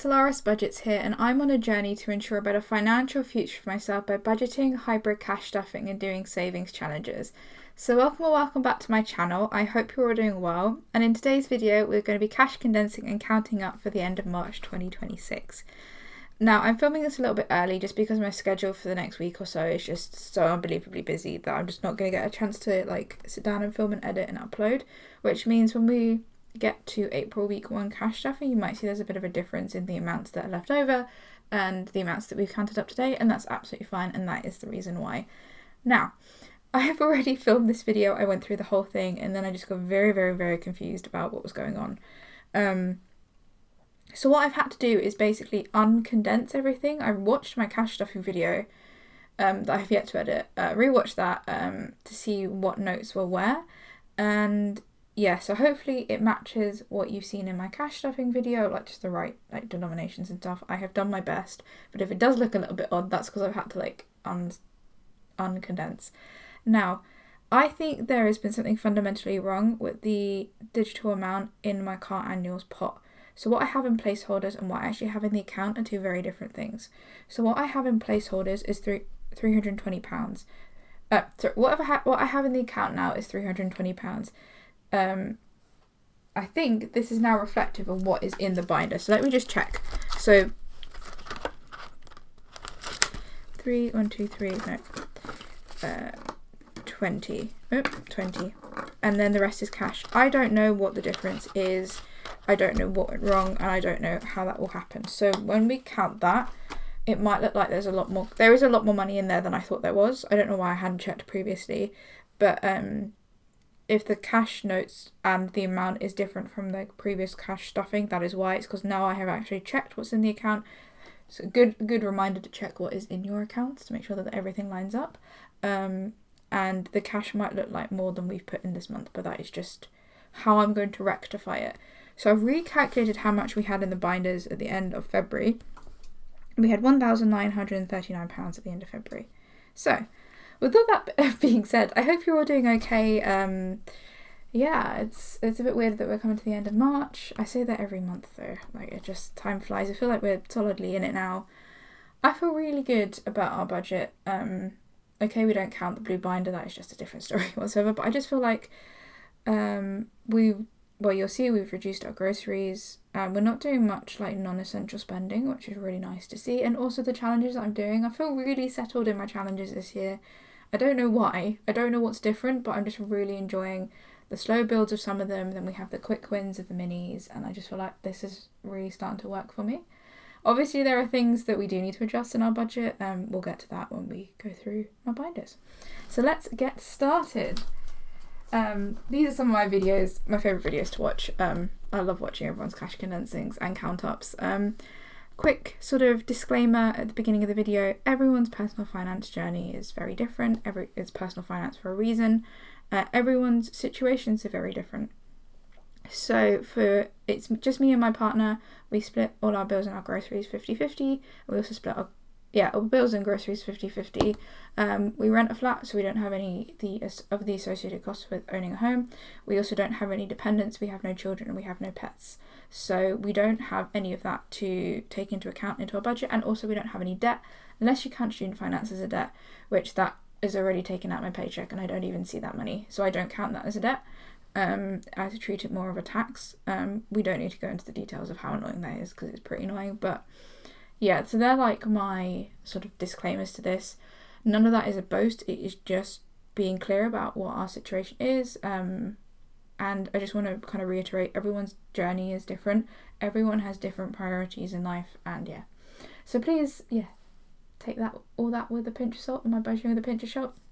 Solaris Budgets here, and I'm on a journey to ensure a better financial future for myself by budgeting, hybrid cash stuffing and doing savings challenges. So welcome back to my channel. I hope you're all doing well, and in today's video we're going to be cash condensing and counting up for the end of March 2026. Now I'm filming this a little bit early just because my schedule for the next week or so is just so unbelievably busy that I'm just not going to get a chance to sit down and film and edit and upload, which means when we get to April week 1 cash stuffing, you might see there's a bit of a difference in the amounts that are left over and the amounts that we've counted up today, and that's absolutely fine, and that is the reason why. Now, I have already filmed this video. I went through the whole thing and then I just got very confused about what was going on. So what I've had to do is basically uncondense everything. I watched my cash stuffing video that I have yet to edit, rewatched that to see what notes were where, and yeah, so hopefully it matches what you've seen in my cash stuffing video, just the right denominations and stuff. I have done my best, but if it does look a little bit odd, that's because I've had to uncondense. Now, I think there has been something fundamentally wrong with the digital amount in my car annuals pot. So what I have in placeholders and what I actually have in the account are two very different things. So what I have in placeholders is £320. So what I have in the account now is £320. I think this is now reflective of what is in the binder. So let me just check. So 20, 20, and then the rest is cash. I don't know what the difference is. I don't know what went wrong, and I don't know how that will happen. So when we count that, it might look like there is a lot more money in there than I thought there was. I don't know why I hadn't checked previously, but if the cash notes and the amount is different from the previous cash stuffing, that is why. It's because now I have actually checked what's in the account. So good reminder to check what is in your accounts to make sure that everything lines up. And the cash might look like more than we've put in this month, but that is just how I'm going to rectify it. So I've recalculated how much we had in the binders at the end of February. We had £1,939 at the end of February. So with all that being said, I hope you're all doing okay. Yeah, it's a bit weird that we're coming to the end of March. I say that every month though, it just, time flies. I feel like we're solidly in it now. I feel really good about our budget. Okay, we don't count the blue binder, that is just a different story whatsoever, but I just feel like you'll see we've reduced our groceries. We're not doing much non-essential spending, which is really nice to see, and also the challenges that I'm doing. I feel really settled in my challenges this year. I don't know why. I don't know what's different, but I'm just really enjoying the slow builds of some of them. Then we have the quick wins of the minis, and I just feel like this is really starting to work for me. Obviously, there are things that we do need to adjust in our budget, and we'll get to that when we go through my binders. So let's get started. These are some of my videos, my favourite videos to watch. I love watching everyone's cash condensings and count ups. Quick sort of disclaimer at the beginning of the video: everyone's personal finance journey is very different. It's personal finance for a reason. Everyone's situations are very different. So it's just me and my partner. We split all our bills and our groceries 50-50. We also split our bills and groceries 50-50. We rent a flat, so we don't have any of the associated costs with owning a home. We also don't have any dependents. We have no children and we have no pets. So we don't have any of that to take into account into our budget, and also we don't have any debt, unless you count student finance as a debt, which that is already taken out my paycheck and I don't even see that money. So I don't count that as a debt. I treat it more of a tax. We don't need to go into the details of how annoying that is because it's pretty annoying, but yeah, so they're my sort of disclaimers to this. None of that is a boast. It is just being clear about what our situation is. And I just want to kind of reiterate, everyone's journey is different. Everyone has different priorities in life, and yeah. So please, take all that with a pinch of salt. Am I budgeting with a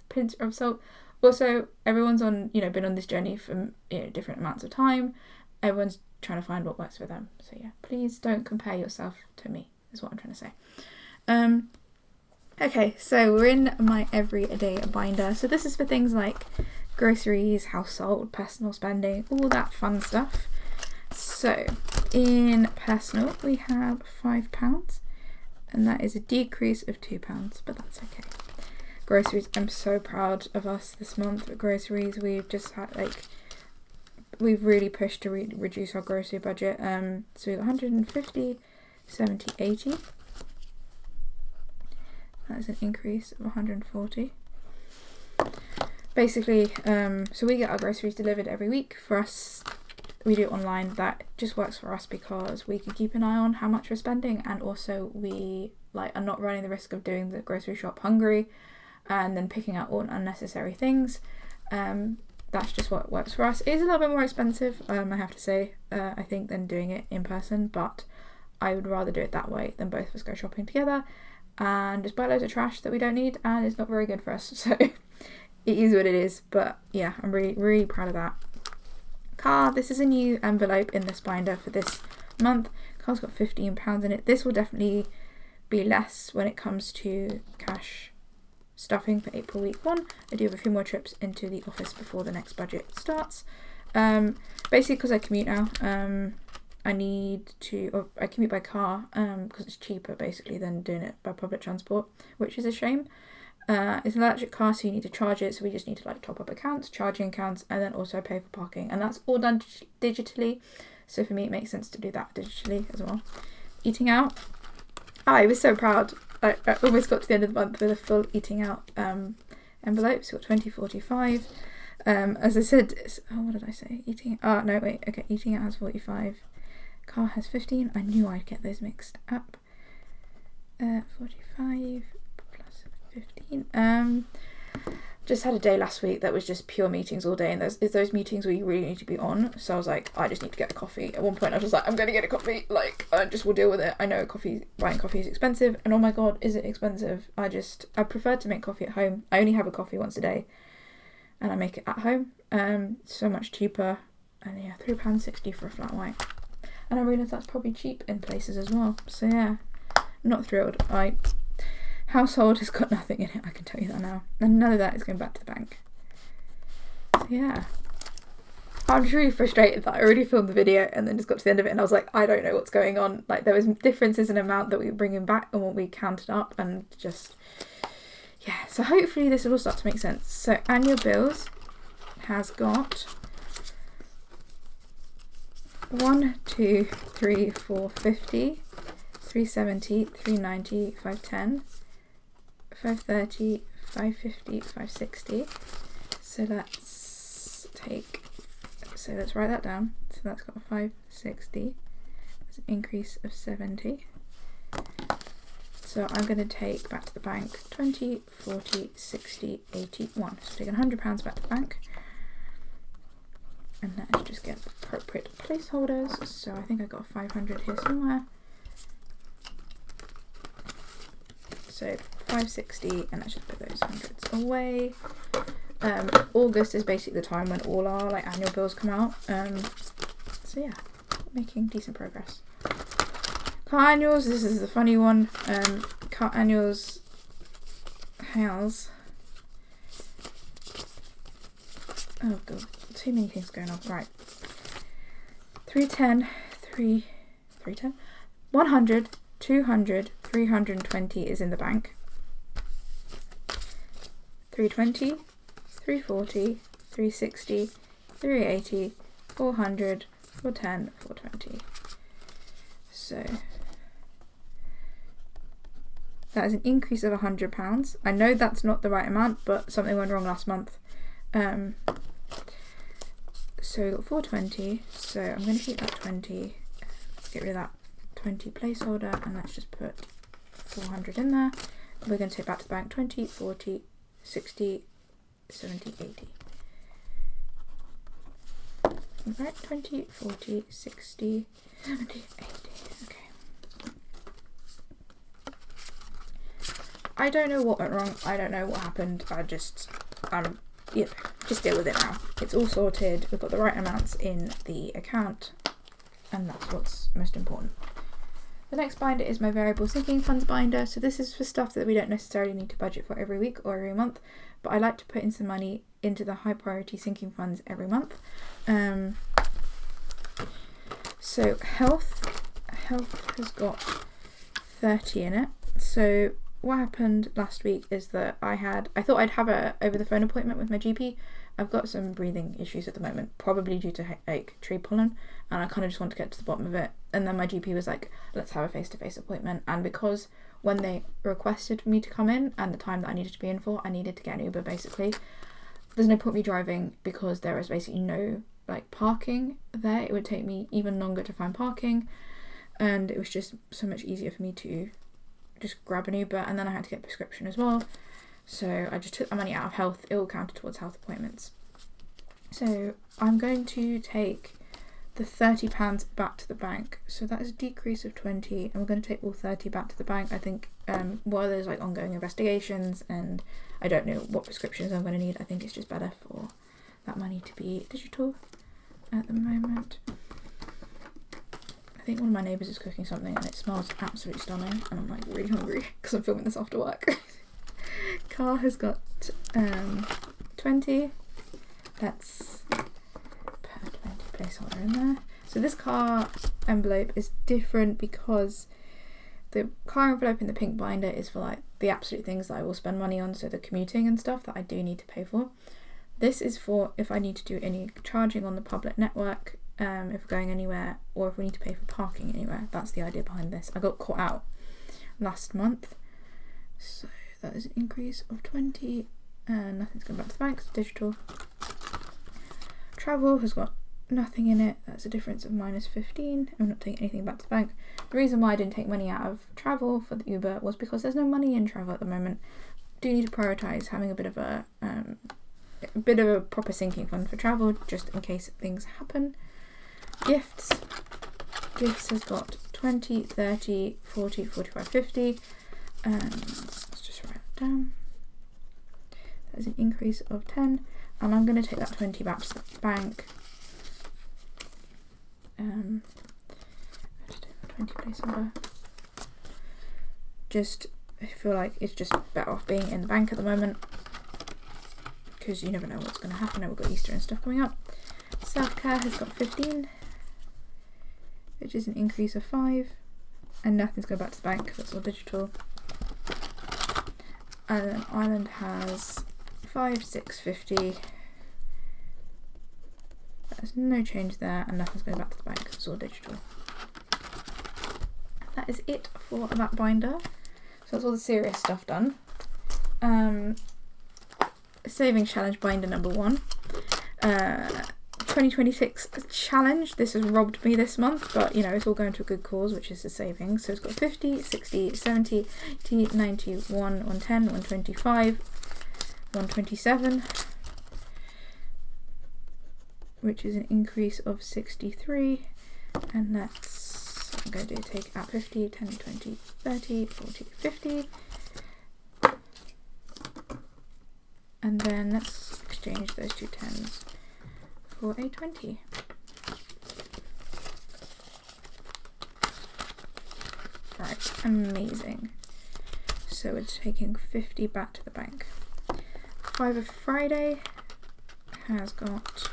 pinch of salt? Also, everyone's been on this journey for different amounts of time. Everyone's trying to find what works for them. So yeah, please don't compare yourself to me, is what I'm trying to say. Okay, so we're in my everyday binder. So this is for things like groceries, household, personal spending, all that fun stuff. So in personal, we have £5, and that is a decrease of £2, but that's okay. Groceries, I'm so proud of us this month with groceries. We've just had we've really pushed to reduce our grocery budget. So 150 70, 80. That is an increase of 140. Basically, so we get our groceries delivered every week. For us, we do it online. That just works for us because we can keep an eye on how much we're spending, and also we are not running the risk of doing the grocery shop hungry and then picking out all unnecessary things. That's just what works for us. It is a little bit more expensive, I have to say, I think, than doing it in person, but I would rather do it that way than both of us go shopping together and just buy loads of trash that we don't need, and it's not very good for us. So it is what it is, but yeah, I'm really, really proud of that. Car, this is a new envelope in this binder for this month. Car's got £15 in it. This will definitely be less when it comes to cash stuffing for April week 1. I do have a few more trips into the office before the next budget starts. Basically because I commute now, I commute by car because it's cheaper basically than doing it by public transport, which is a shame. It's an electric car, so you need to charge it, so we just need to top up accounts, charging accounts, and then also pay for parking, and that's all done digitally, so for me it makes sense to do that digitally as well. Eating out, I was so proud. I almost got to the end of the month with a full eating out envelope, so got 20, 45. As I said, what did I say? Eating out has 45, car has 15. I knew I'd get those mixed up. 45 plus 15. Just had a day last week that was just pure meetings all day, and there's those meetings where you really need to be on, so I was like, I just need to get a coffee. At one point I was just like, I'm going to get a coffee, I just will deal with it. I know buying coffee is expensive, and oh my god, is it expensive. I prefer to make coffee at home. I only have a coffee once a day, and I make it at home. So much cheaper, and yeah, £3.60 for a flat white. And I realise that's probably cheap in places as well, so yeah, not thrilled. Household has got nothing in it, I can tell you that now. And none of that is going back to the bank. So yeah. I'm just really frustrated that I already filmed the video and then just got to the end of it and I was like, I don't know what's going on. There was differences in amount that we were bringing back and what we counted up, and just, yeah. So hopefully this will all start to make sense. So annual bills has got 1, 2, 3, 4, 50, 370, 390, 510. 530, 550, 560. So let's write that down. So that's got 560. That's an increase of 70. So I'm going to take back to the bank 20, 40, 60, 81. So taking £100 back to the bank. And let's just get appropriate placeholders. So I think I got 500 here somewhere. So 560, and let's just put those hundreds away. August is basically the time when all our annual bills come out. So yeah, making decent progress. Car annuals, this is the funny one. Car annuals has, oh god, too many things going on. Right, 310, 100, 200, 320 is in the bank. 320, 340, 360, 380, 400, 410, 420. So that is an increase of £100. I know that's not the right amount, but something went wrong last month. So we got 420, so I'm going to keep that 20. Let's get rid of that 20 placeholder, and let's just put 400 in there. We're going to take back to the bank 20, 40, 60, 70, 80. Right, 20, 40, 60, 70, 80. Okay. I don't know what went wrong. I don't know what happened. Just deal with it now. It's all sorted. We've got the right amounts in the account, and that's what's most important. The next binder is my variable sinking funds binder. So this is for stuff that we don't necessarily need to budget for every week or every month, but I like to put in some money into the high priority sinking funds every month. So health has got 30 in it. So what happened last week is that I thought I'd have a over the phone appointment with my GP. I've got some breathing issues at the moment, probably due to like tree pollen, and I kind of just want to get to the bottom of it. And then my GP was like, let's have a face-to-face appointment. And because when they requested me to come in and the time that I needed to be in for, I needed to get an Uber basically. There's no point me driving because there is basically no like parking there. It would take me even longer to find parking, and it was just so much easier for me to just grab an Uber. And then I had to get a prescription as well, so I just took my money out of health. It all counted towards health appointments. So I'm going to take the £30 back to the bank, so that is a decrease of 20, and we're going to take all 30 back to the bank. I think while there's like ongoing investigations and I don't know what prescriptions I'm going to need, I think it's just better for that money to be digital at the moment. I think one of my neighbours is cooking something and it smells absolutely stunning, and I'm like really hungry because I'm filming this after work. Car has got 20. That's per 20 placeholder in there. So this car envelope is different because the car envelope in the pink binder is for like the absolute things that I will spend money on, so the commuting and stuff that I do need to pay for. This is for if I need to do any charging on the public network, if we're going anywhere, or if we need to pay for parking anywhere. That's the idea behind this. I got caught out last month, so that is an increase of 20, and nothing's going back to the bank, it's digital. Travel has got nothing in it, that's a difference of minus 15. I'm not taking anything back to the bank. The reason why I didn't take money out of travel for the Uber was because there's no money in travel at the moment. Do need to prioritise having a bit of a proper sinking fund for travel, just in case things happen. Gifts has got 20, 30, 40, 45, 50. Let's just write it down. That is an increase of 10, and I'm going to take that 20 back to the bank. 20 placeholder. Just, I feel like it's just better off being in the bank at the moment, because you never know what's going to happen. We've got Easter and stuff coming up. Self-care has got 15, which is an increase of 5, and nothing's going back to the bank because it's all digital. And then Ireland has 5, 6, 50. There's no change there, and nothing's going back to the bank because it's all digital. That is it for that binder. So that's all the serious stuff done. Savings challenge binder number 1. 2026 challenge. This has robbed me this month, but you know, it's all going to a good cause, which is the savings. So it's got 50, 60, 70, 80, 90, 110, 125, 127, which is an increase of 63, and that's, I'm going to take out 50, 10, 20, 30, 40, 50, and then let's exchange those two 10s for a 20. Right, amazing. So we're taking 50 back to the bank. Fiver Friday has got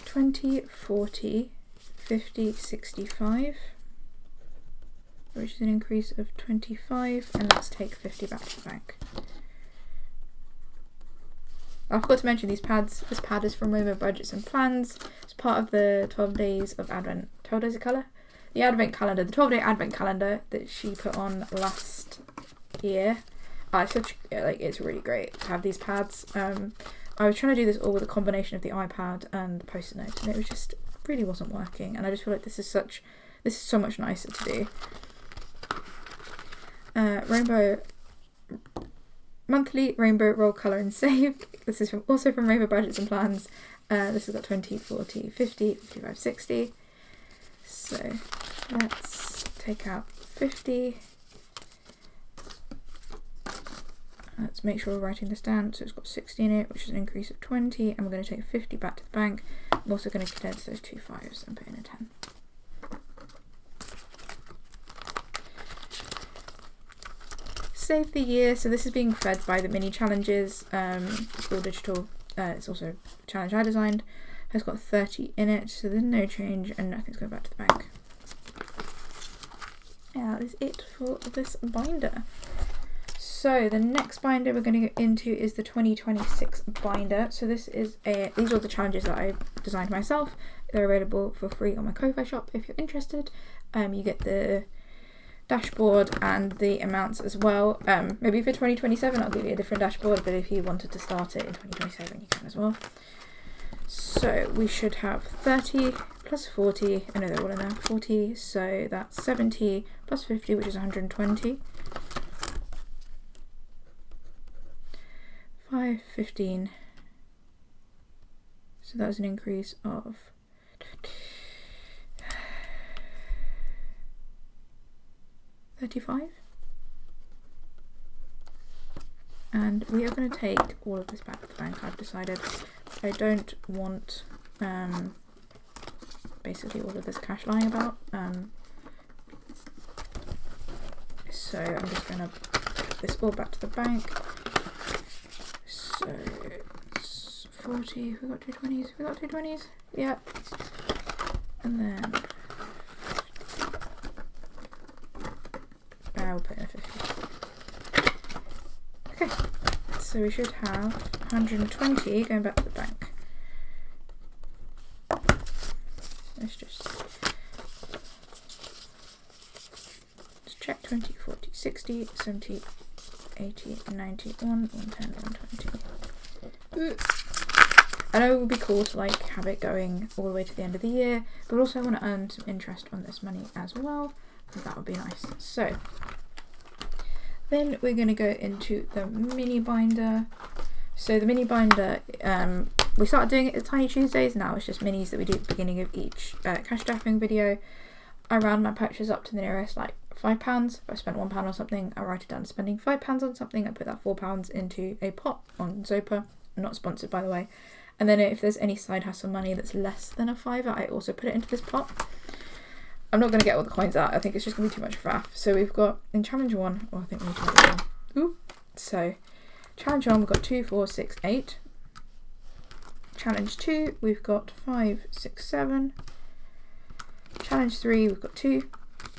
20, 40, 50, 65, which is an increase of 25, and let's take 50 back to the bank. I forgot to mention these pads. This pad is from Rainbow Budgets and Plans. It's part of the 12 Days of Advent. 12 Days of Colour? The Advent Calendar. The 12-day Advent Calendar that she put on last year. It's really great to have these pads. I was trying to do this all with a combination of the iPad and the Post-it notes, and it was just really wasn't working. And I just feel like this is so much nicer to do. Rainbow monthly Rainbow Roll Colour and Save. This is also from Rainbow Budgets and Plans. This has got 20, 40, 50, 55, 60. So let's take out 50. Let's make sure we're writing this down. So it's got 60 in it, which is an increase of 20, and we're going to take 50 back to the bank. I'm also going to condense those two 5s and put in a 10. Save the year. So this is being fed by the mini challenges. It's all digital. It's also a challenge I designed. Has got 30 in it, so there's no change and nothing's going back to the bank. that is it for this binder. So the next binder we're going to go into is the 2026 binder. So this is these are the challenges that I designed myself. They're available for free on my Ko-Fi shop if you're interested. You get the dashboard and the amounts as well. Maybe for 2027 I'll give you a different dashboard, but if you wanted to start it in 2027 you can as well. So we should have 30 plus 40, I know they're all in there, 40, so that's 70 plus 50, which is 120. 5, 15, so that was an increase of 35. And we are going to take all of this back to the bank. I've decided I don't want basically all of this cash lying about. So I'm just going to put this all back to the bank. So it's 40, we got 220s, we got 220s, yeah. And then we'll put in a 50. Okay, so we should have 120 going back to the bank. Let's just check 20, 40, 60, 70, 80, 90, 110, 120. Ooh. I know it would be cool to like have it going all the way to the end of the year, but also I want to earn some interest on this money as well, so that would be nice. So then we're going to go into the mini binder. So the mini binder, we started doing it at Tiny Tuesdays, now it's just minis that we do at the beginning of each cash drafting video. I round my purchase up to the nearest like £5. If I spent £1 on something, I write it down spending £5 on something, I put that £4 into a pot on Zopa, not sponsored by the way. And then if there's any side hustle money that's less than a £5, I also put it into this pot. I'm not going to get all the coins out, I think it's just going to be too much faff. So we've got in challenge 1, I think we need to write it down. Ooh. So challenge 1 we've got 2, 4, 6, 8. Challenge 2 we've got 5, 6, 7. Challenge 3 we've got 2.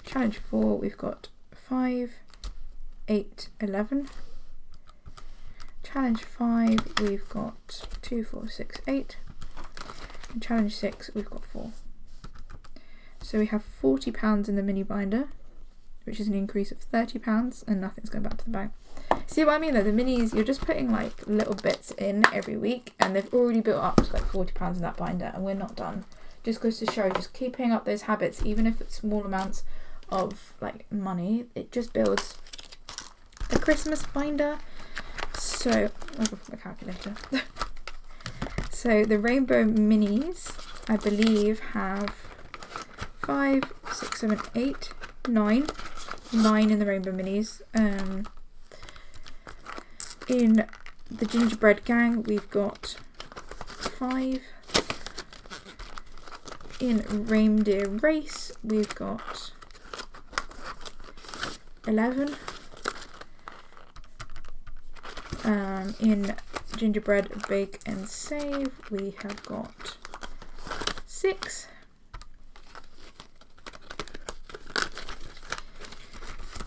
Challenge 4 we've got 5, 8, 11. Challenge 5 we've got 2, 4, 6, 8. And challenge 6 we've got 4. So we have £40 in the mini binder, which is an increase of £30, and nothing's going back to the bank. See what I mean though, the minis, you're just putting like little bits in every week and they've already built up to like £40 in that binder, and we're not done. Just goes to show, just keeping up those habits, even if it's small amounts of like money, it just builds a Christmas binder. So I'll go for the calculator. So the rainbow minis, I believe, have 5, 6, 7, 8, 9 in the rainbow minis. In the gingerbread gang we've got 5. In reindeer race we've got 11. In gingerbread bake and save we have got 6.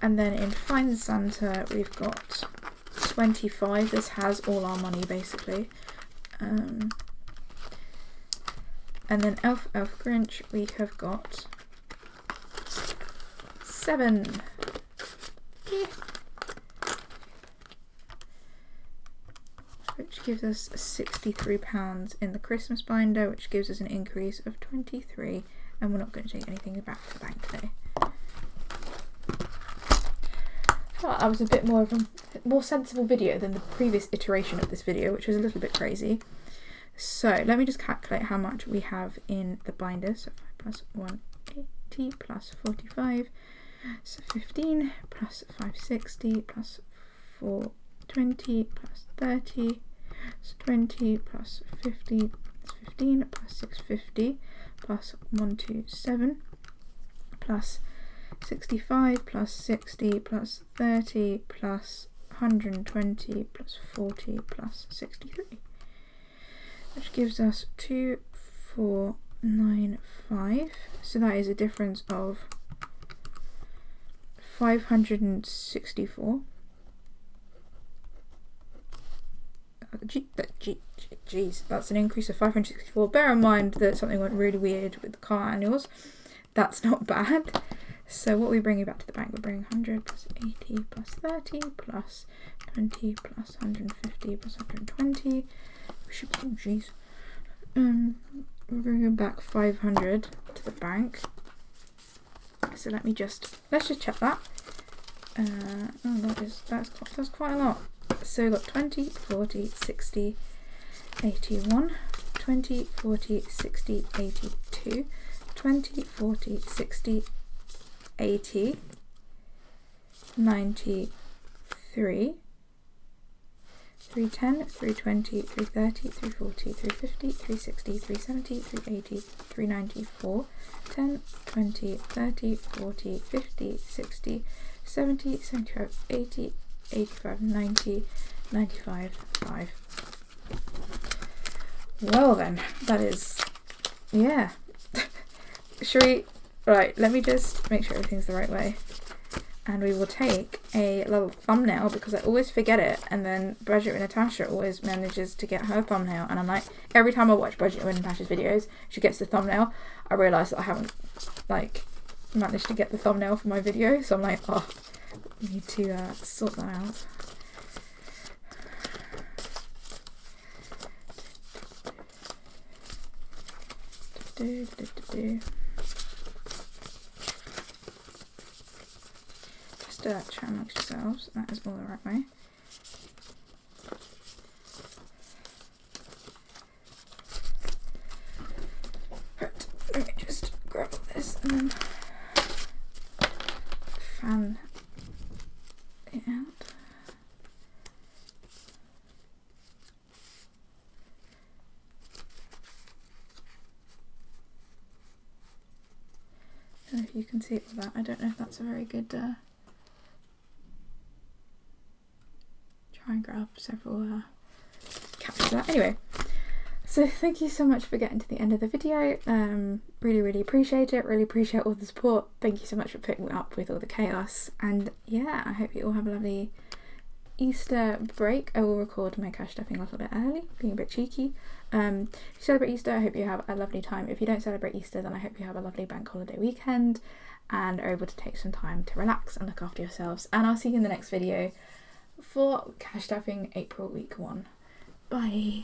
And then in Find Santa we've got 25. This has all our money basically. And then Elf Grinch we have got 7. Yeah. Which gives us £63 in the Christmas binder, which gives us an increase of 23, and we're not going to take anything back to the bank today. I thought that was a bit more of a more sensible video than the previous iteration of this video, which was a little bit crazy. So let me just calculate how much we have in the binder. So 5 plus 180 plus 45, so 15 plus 560 plus 420 plus 30, so 20 plus 50 plus 15 plus 650 plus 127 plus 65 plus 60 plus 30 plus 120 plus 40 plus 63, which gives us 2495. So that is a difference of 564. Geez, that's an increase of 564. Bear in mind that something went really weird with the car annuals. That's not bad. So what are we bringing back to the bank? We're bringing 100 plus 80 plus 30 plus 20 plus 150 plus 120. We should, oh jeez. We're bringing back 500 to the bank. So let's just check that. That's quite a lot. So we've got 20, 40, 60, 81, 20, 40, 60, 82, 20, 40, 60, 80, 93, 310, 320, 330, 340, 350, 360, 370, 380, 394, 10, 20, 30, 40, 50, 60, 70, 75, 80, 85, 90, 95, 5. Well then, that is, yeah. Should we, right, let me just make sure everything's the right way. And we will take a little thumbnail because I always forget it, and then Budget with Natasha always manages to get her thumbnail, and I'm like, every time I watch Budget with Natasha's videos, she gets the thumbnail, I realise that I haven't like managed to get the thumbnail for my video, so I'm like, oh, we need to sort that out. Just chat amongst yourselves, that is all the right way. Right, let me just grab this and then fan it out. I don't know if you can see it with that. I don't know if that's a very good try and grab several capture that. Anyway, so thank you so much for getting to the end of the video. Really appreciate it. Really appreciate all the support. Thank you so much for putting up with all the chaos. And yeah, I hope you all have a lovely Easter break. I will record my cash stuffing a little bit early, being a bit cheeky. If you celebrate Easter, I hope you have a lovely time. If you don't celebrate Easter, then I hope you have a lovely bank holiday weekend and are able to take some time to relax and look after yourselves. And I'll see you in the next video for cash stuffing April week 1. Bye.